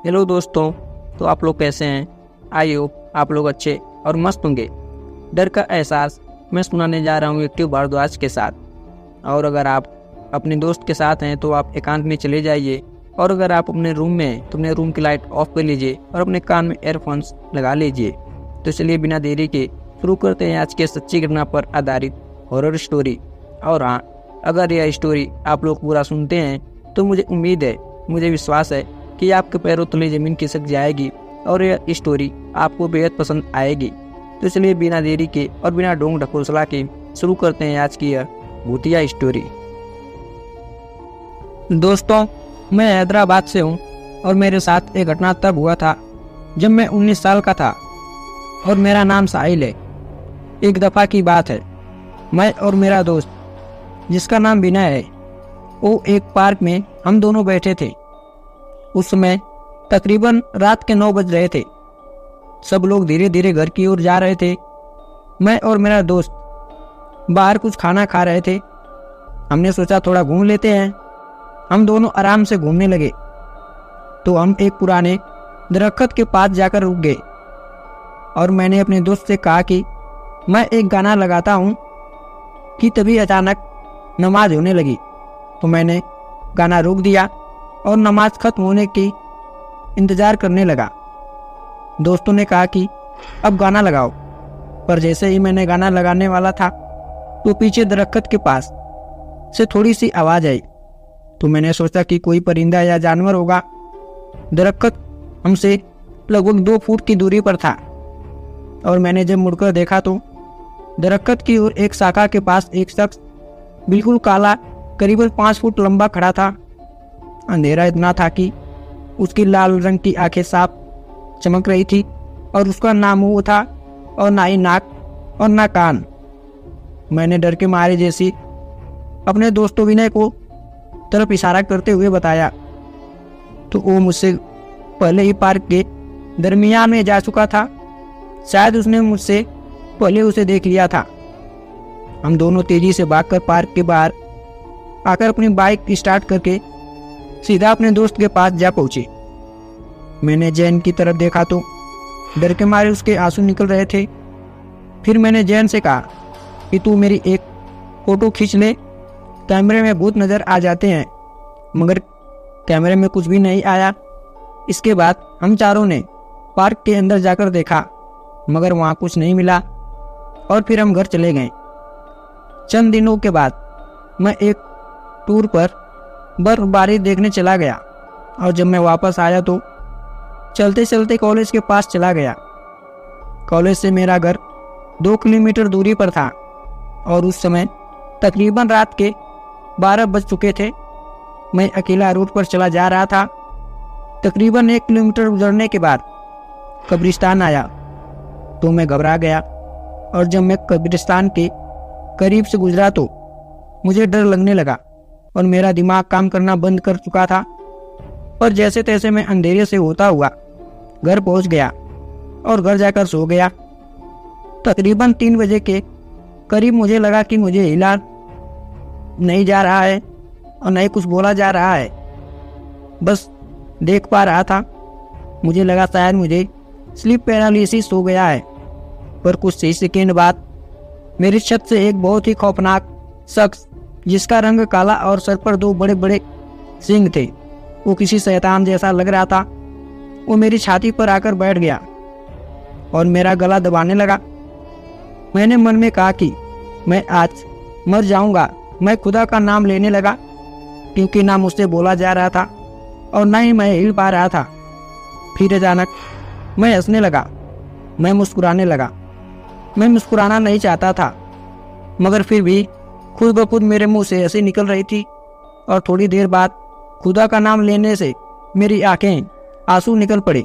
Hello दोस्तों, तो आप लोग कैसे हैं? आई होप आप लोग अच्छे और मस्त होंगे। डर का एहसास मैं सुनाने जा रहा हूँ एक्टिव भारद्वाज के साथ। और अगर आप अपने दोस्त के साथ हैं तो आप एकांत में चले जाइए, और अगर आप अपने रूम में हैं तो अपने रूम की लाइट ऑफ कर लीजिए और अपने कान में एयरफोन्स लगा लीजिए। तो चलिए बिना देरी के शुरू करते हैं आज के सच्ची घटना पर आधारित हॉरर स्टोरी। और हाँ, अगर यह स्टोरी आप लोग पूरा सुनते हैं तो मुझे उम्मीद है, मुझे विश्वास है कि आपके पैरों तले ज़मीन खिसक जाएगी और यह स्टोरी आपको बेहद पसंद आएगी। तो चलिए बिना देरी के और बिना ढोंग ढकोसला के शुरू करते हैं आज की यह भूतिया स्टोरी। दोस्तों, मैं हैदराबाद से हूँ और मेरे साथ एक घटना तब हुआ था जब मैं 19 साल का था और मेरा नाम साहिल है। एक दफ़ा की बात है, मैं और मेरा दोस्त जिसका नाम विनय है, वो एक पार्क में हम दोनों बैठे थे। उस समय तकरीबन रात के 9 बज रहे थे। सब लोग धीरे धीरे घर की ओर जा रहे थे। मैं और मेरा दोस्त बाहर कुछ खाना खा रहे थे। हमने सोचा थोड़ा घूम लेते हैं। हम दोनों आराम से घूमने लगे तो हम एक पुराने दरख्त के पास जाकर रुक गए और मैंने अपने दोस्त से कहा कि मैं एक गाना लगाता हूँ कि तभी अचानक नमाज होने लगी। तो मैंने गाना रोक दिया और नमाज खत्म होने की इंतज़ार करने लगा। दोस्तों ने कहा कि अब गाना लगाओ, पर जैसे ही मैंने गाना लगाने वाला था तो पीछे दरख्त के पास से थोड़ी सी आवाज़ आई। तो मैंने सोचा कि कोई परिंदा या जानवर होगा। दरख्त हमसे लगभग 2 फुट की दूरी पर था और मैंने जब मुड़कर देखा तो दरख्त की ओर एक शाखा के पास एक शख्स बिल्कुल काला, करीबन 5 फुट लंबा खड़ा था। अंधेरा इतना था कि उसकी लाल रंग की आंखें साफ चमक रही थी और उसका ना मुंह था और ना ही नाक और ना कान। मैंने डर के मारे जैसी अपने दोस्तों विनय को तरफ इशारा करते हुए बताया तो वो मुझसे पहले ही पार्क के दरमियान में जा चुका था। शायद उसने मुझसे पहले उसे देख लिया था। हम दोनों तेजी से भागकर पार्क के बाहर आकर अपनी बाइक स्टार्ट करके सीधा अपने दोस्त के पास जा पहुंचे। मैंने जैन की तरफ देखा तो डर के मारे उसके आंसू निकल रहे थे। फिर मैंने जैन से कहा कि तू मेरी एक फ़ोटो खींच ले, कैमरे में भूत नज़र आ जाते हैं। मगर कैमरे में कुछ भी नहीं आया। इसके बाद हम चारों ने पार्क के अंदर जाकर देखा, मगर वहाँ कुछ नहीं मिला और फिर हम घर चले गए। चंद दिनों के बाद मैं एक टूर पर बर्फबारी देखने चला गया और जब मैं वापस आया तो चलते चलते कॉलेज के पास चला गया। कॉलेज से मेरा घर 2 किलोमीटर दूरी पर था और उस समय तकरीबन रात के 12 बज चुके थे। मैं अकेला रोड पर चला जा रहा था। तकरीबन 1 किलोमीटर गुजरने के बाद कब्रिस्तान आया तो मैं घबरा गया और जब मैं कब्रिस्तान के करीब से गुजरा तो मुझे डर लगने लगा और मेरा दिमाग काम करना बंद कर चुका था। और जैसे तैसे मैं अंधेरे से होता हुआ घर पहुंच गया और घर जाकर सो गया। तकरीबन 3 बजे के करीब मुझे लगा कि मुझे हिला नहीं जा रहा है और नहीं कुछ बोला जा रहा है, बस देख पा रहा था। मुझे लगा शायद मुझे स्लीप पैरालिसिस हो गया है। पर कुछ ही सेकेंड बाद मेरी छत से एक बहुत ही खौफनाक शख्स, जिसका रंग काला और सर पर 2 बड़े बड़े सींग थे, वो किसी शैतान जैसा लग रहा था, वो मेरी छाती पर आकर बैठ गया और मेरा गला दबाने लगा। मैंने मन में कहा कि मैं आज मर जाऊंगा। मैं खुदा का नाम लेने लगा क्योंकि ना मुझसे बोला जा रहा था और ना ही मैं हिल पा रहा था। फिर अचानक मैं हंसने लगा, मैं मुस्कुराने लगा। मैं मुस्कुराना नहीं चाहता था, मगर फिर भी खुद ब खुद मेरे मुंह से हंसी निकल रही थी और थोड़ी देर बाद खुदा का नाम लेने से मेरी आंखें आंसू निकल पड़े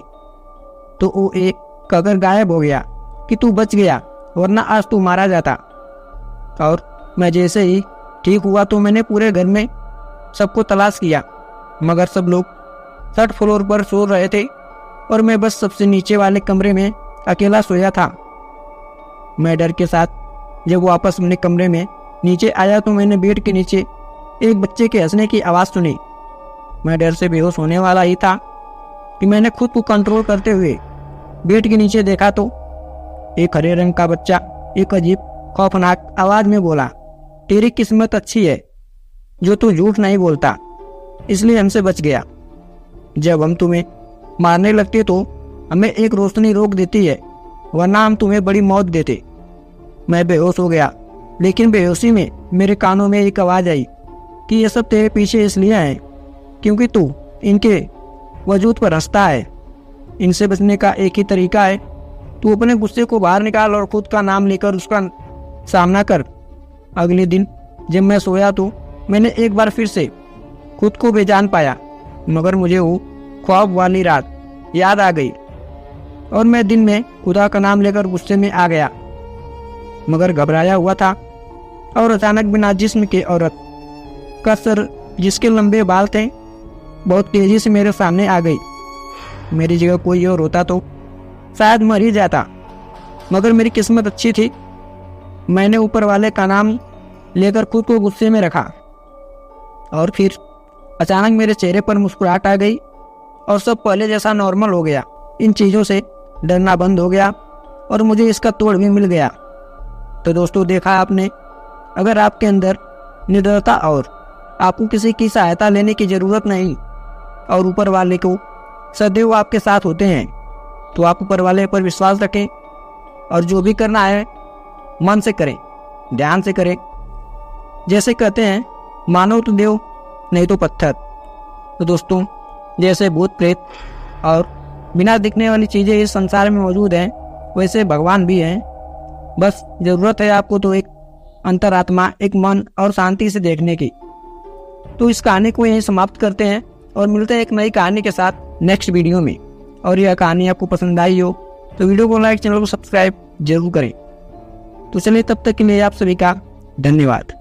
तो वो एक कहकर गायब हो गया कि तू बच गया, वरना आज तू मारा जाता। और मैं जैसे ही ठीक हुआ तो मैंने पूरे घर में सबको तलाश किया, मगर सब लोग 3rd फ्लोर पर सो रहे थे और मैं बस सबसे नीचे वाले कमरे में अकेला सोया था। मैं डर के साथ जब वापस अपने कमरे में नीचे आया तो मैंने बेड के नीचे एक बच्चे के हंसने की आवाज़ सुनी। मैं डर से बेहोश होने वाला ही था कि मैंने खुद को कंट्रोल करते हुए बेड के नीचे देखा तो एक हरे रंग का बच्चा एक अजीब खौफनाक आवाज में बोला, तेरी किस्मत अच्छी है जो तू झूठ नहीं बोलता, इसलिए हमसे बच गया। जब हम तुम्हें मारने लगते तो हमें एक रोशनी रोक देती है, वरना हम तुम्हें बड़ी मौत देते। मैं बेहोश हो गया, लेकिन बेहोशी में मेरे कानों में एक आवाज़ आई कि ये सब तेरे पीछे इसलिए है क्योंकि तू इनके वजूद पर हंसता है। इनसे बचने का एक ही तरीका है, तू अपने गुस्से को बाहर निकाल और खुद का नाम लेकर उसका सामना कर। अगले दिन जब मैं सोया तो मैंने एक बार फिर से खुद को बेजान पाया, मगर मुझे वो ख्वाब वाली रात याद आ गई और मैं दिन में खुदा का नाम लेकर गुस्से में आ गया, मगर घबराया हुआ था। और अचानक बिना जिस्म के औरत का सर, जिसके लंबे बाल थे, बहुत तेजी से मेरे सामने आ गई। मेरी जगह कोई और होता तो शायद मर ही जाता, मगर मेरी किस्मत अच्छी थी। मैंने ऊपर वाले का नाम लेकर खुद को गुस्से में रखा और फिर अचानक मेरे चेहरे पर मुस्कुराहट आ गई और सब पहले जैसा नॉर्मल हो गया। इन चीज़ों से डरना बंद हो गया और मुझे इसका तोड़ भी मिल गया। तो दोस्तों, देखा आपने, अगर आपके अंदर निडरता और आपको किसी की सहायता लेने की ज़रूरत नहीं और ऊपर वाले को सदैव आपके साथ होते हैं, तो आप ऊपर वाले पर विश्वास रखें और जो भी करना है मन से करें, ध्यान से करें। जैसे कहते हैं, मानो तो देव नहीं तो पत्थर। तो दोस्तों, जैसे भूत प्रेत और बिना दिखने वाली चीज़ें इस संसार में मौजूद हैं, वैसे भगवान भी हैं। बस ज़रूरत है आपको तो एक अंतरात्मा, एक मन और शांति से देखने की। तो इस कहानी को यहीं समाप्त करते हैं और मिलते हैं एक नई कहानी के साथ नेक्स्ट वीडियो में। और यह कहानी आपको पसंद आई हो तो वीडियो को लाइक, चैनल को सब्सक्राइब जरूर करें। तो चलिए, तब तक के लिए आप सभी का धन्यवाद।